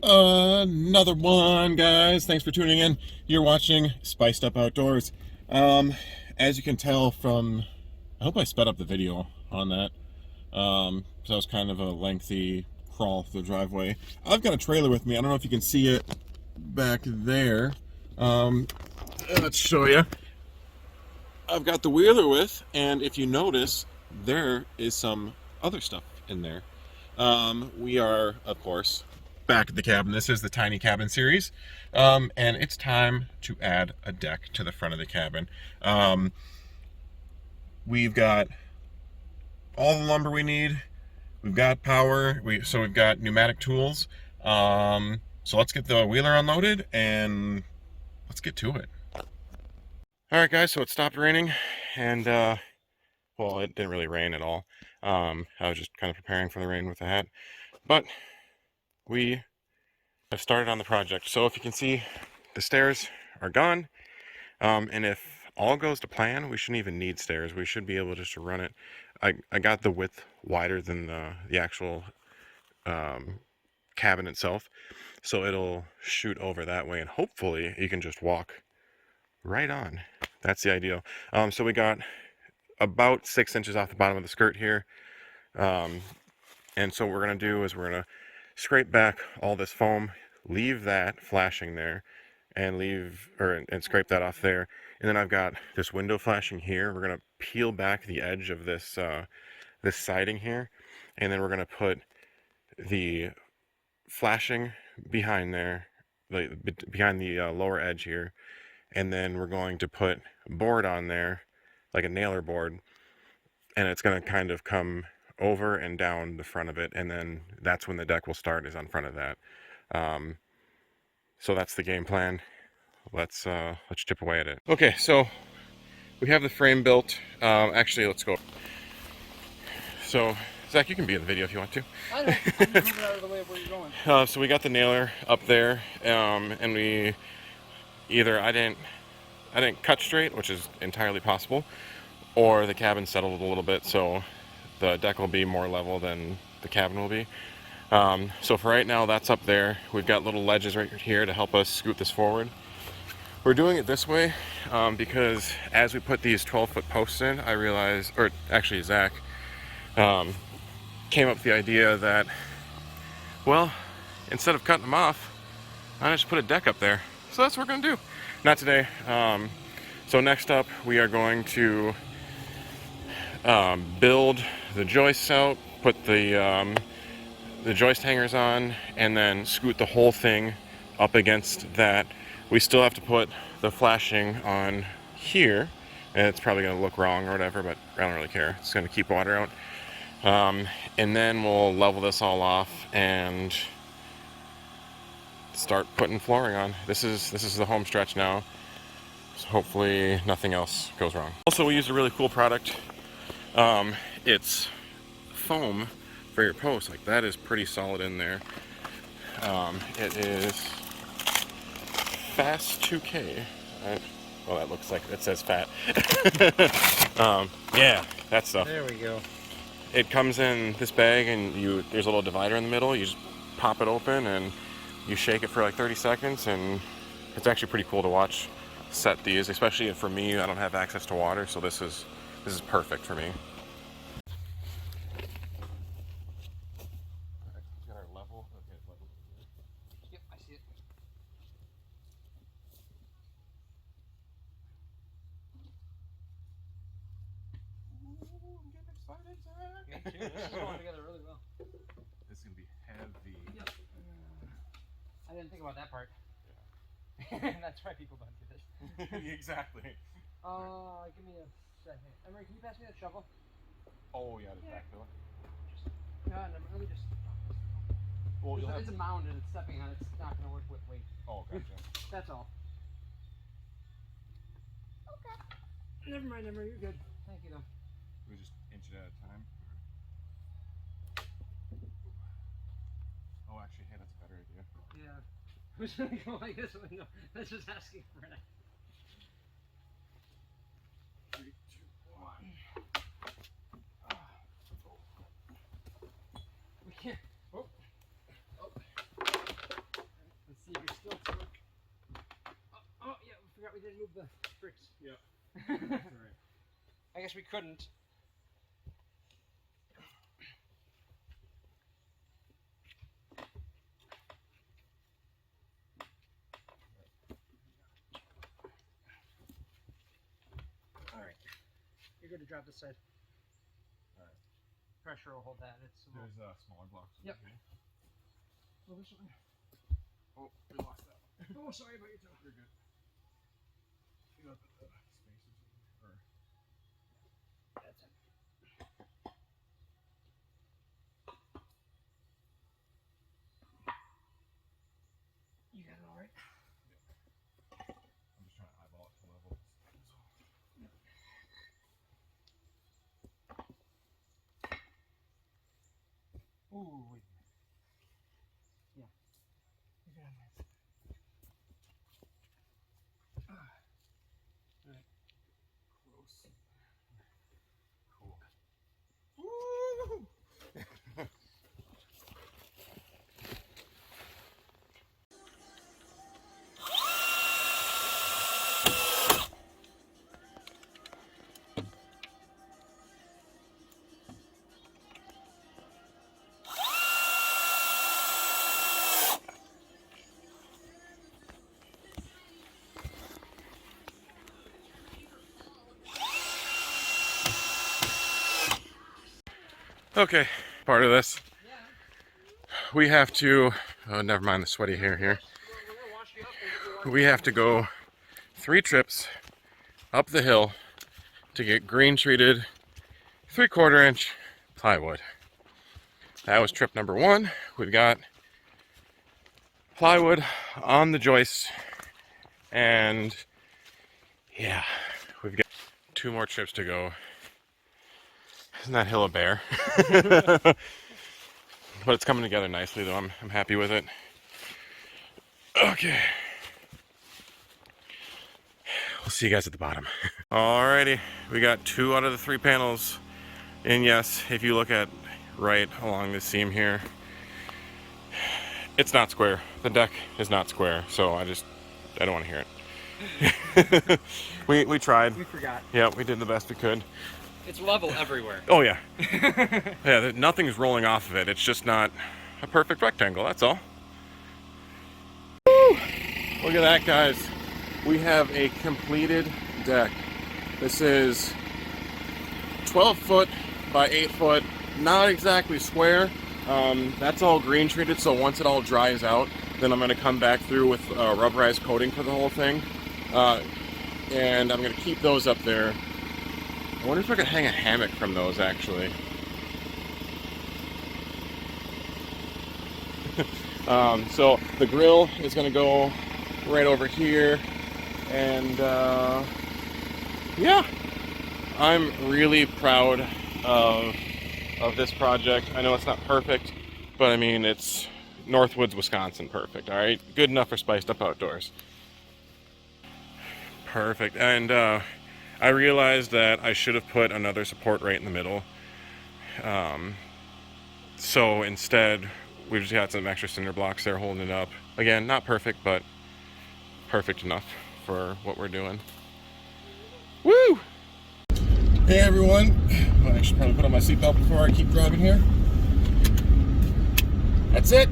Another one, guys. Thanks for tuning in. You're watching Spiced Up Outdoors. As you can tell from, I hope I sped up the video on that. So that was kind of a lengthy crawl through the driveway. I've got a trailer with me. I don't know if you can see it back there. Let's show you. I've got the wheeler with, and if you notice, there is some other stuff in there. We are, of course, back at the cabin. This is the Tiny Cabin series, and it's time to add a deck to the front of the cabin. We've got all the lumber we need. We've got power. So we've got pneumatic tools. So let's get the wheeler unloaded and let's get to it. All right, guys. So it stopped raining, and well, it didn't really rain at all. I was just kind of preparing for the rain with the hat, but we have started on the project. So if you can see, the stairs are gone, and if all goes to plan, we shouldn't even need stairs. We should be able just to run it. I got the width wider than the actual cabin itself, so it'll shoot over that way, and hopefully you can just walk right on. That's the ideal. So we got about 6 inches off the bottom of the skirt here, and so what we're going to do is we're going to scrape back all this foam, leave that flashing there, and and scrape that off there. And then I've got this window flashing here. We're going to peel back the edge of this this siding here, and then we're going to put the flashing behind there, behind the lower edge here, and then we're going to put board on there, like a nailer board, and it's going to kind of come over and down the front of it, and then that's when the deck will start, is on front of that. So that's the game plan. Let's chip away at it. Okay, so we have the frame built. Actually, let's go. So Zach, you can be in the video if you want to. I know. I'm moving out of the way of where you're going. So we got the nailer up there, and we either I didn't cut straight, which is entirely possible, or the cabin settled a little bit, so the deck will be more level than the cabin will be. So for right now, that's up there. We've got little ledges right here to help us scoot this forward. We're doing it this way because as we put these 12-foot posts in, I realized, or actually Zach came up with the idea that, well, instead of cutting them off, I just put a deck up there. So that's what we're gonna do. Not today. So next up, we are going to build the joists out, put the joist hangers on, and then scoot the whole thing up against that. We still have to put the flashing on here, and it's probably going to look wrong or whatever, but I don't really care. It's going to keep water out. And then we'll level this all off and start putting flooring on. This is the home stretch now, so hopefully nothing else goes wrong. Also, we used a really cool product. It's foam for your post. Like, that is pretty solid in there. It is Fast 2K. Right? Well, that looks like it says fat. Yeah, that stuff. There we go. It comes in this bag, and there's a little divider in the middle. You just pop it open and you shake it for like 30 seconds, and it's actually pretty cool to watch set these, especially for me. I don't have access to water, so this is perfect for me. Got our level. Okay, level. Yep, I see it. Ooh, I'm getting excited, Zach. Me too. This is going together really well. This is gonna be heavy. Yep. I didn't think about that part. Yeah. That's why people don't do this. Exactly. Give me a second. Emery, can you pass me that shovel? Oh yeah, the back door. No, let me just. Well, It's a mound and it's stepping on it. It's not going to work with weight. Oh, gotcha. That's all. Okay. Never mind, Emery. You're good. Thank you, though. We just inch it at a time. Oh, actually, hey, that's a better idea. Yeah. Who's going to go like this window? That's just asking for it. 3, 2, 1. We can't. Oh. can't move the bricks. Yep. That's right. I guess we couldn't. Alright. You're good to drop this side. Alright. Pressure will hold that. It's a little... There's smaller blocks. Yep. Okay. Well, this one. Oh, we lost that. Oh, sorry about your toe. You're good. You got the spaces or That's it. You got it all right? I'm just trying to eyeball it to level. Ooh, wait a minute. Yeah. You got this. Alright. Close. Cool. Woo! Okay, part of this. We have to, oh, never mind the sweaty hair here. We have to go 3 trips up the hill to get green treated 3/4 inch plywood. That was trip number 1. We've got plywood on the joist, and yeah, we've got 2 more trips to go. Isn't that hill a bear? But it's coming together nicely, though. I'm happy with it. Okay. We'll see you guys at the bottom. Alrighty, we got 2 out of the 3 panels. And yes, if you look at right along the seam here, it's not square. The deck is not square, so I don't want to hear it. we tried. We forgot. Yeah, we did the best we could. It's level everywhere. Oh yeah. Yeah, nothing's rolling off of it. It's just not a perfect rectangle, that's all. Woo! Look at that, guys. We have a completed deck. This is 12 foot by 8 foot, not exactly square. That's all green treated, so once it all dries out, then I'm gonna come back through with rubberized coating for the whole thing. And I'm gonna keep those up there. I wonder if I could hang a hammock from those, actually. So the grill is going to go right over here, and yeah, I'm really proud of this project. I know it's not perfect, but I mean, it's Northwoods, Wisconsin perfect, all right? Good enough for Spiced Up Outdoors. Perfect. And I realized that I should have put another support right in the middle. So instead, we've just got some extra cinder blocks there holding it up. Again, not perfect, but perfect enough for what we're doing. Woo! Hey everyone. I should probably put on my seatbelt before I keep driving here. That's it.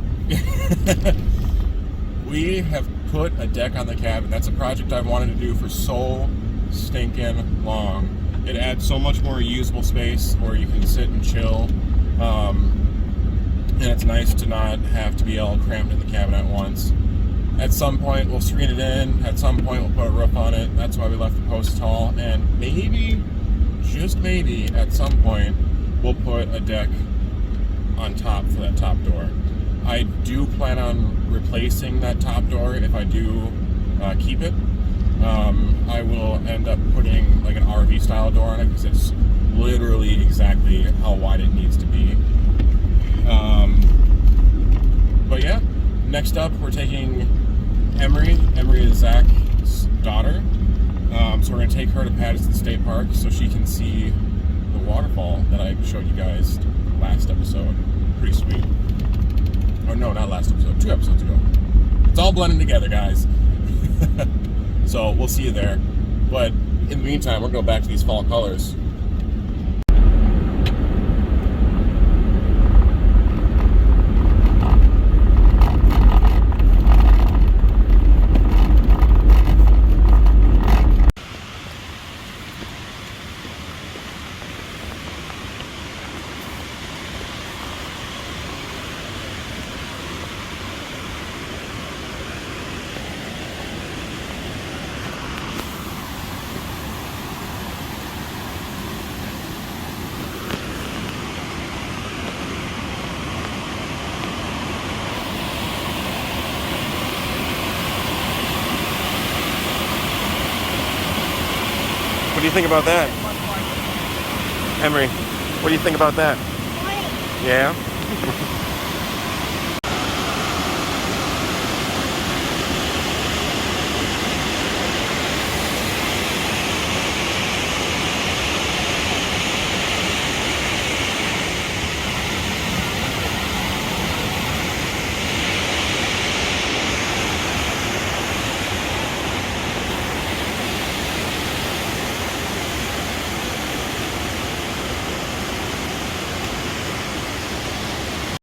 We have put a deck on the cabin. That's a project I've wanted to do for so stinking long. It adds so much more usable space where you can sit and chill, and it's nice to not have to be all crammed in the cabin at once. At some point we'll screen it in, at some point we'll put a roof on it. That's why we left the posts tall, and maybe, just maybe, at some point we'll put a deck on top for that top door. I do plan on replacing that top door if I do keep it. I will end up putting like an RV style door on it because it's literally exactly how wide it needs to be. But yeah, next up we're taking Emery. Emery is Zach's daughter. So we're going to take her to Patterson State Park so she can see the waterfall that I showed you guys last episode. Pretty sweet. Oh no, not last episode, 2 episodes ago. It's all blending together, guys. So we'll see you there. But in the meantime, we're going to go back to these fall colors. What do you think about that? Henry, what do you think about that? Yeah?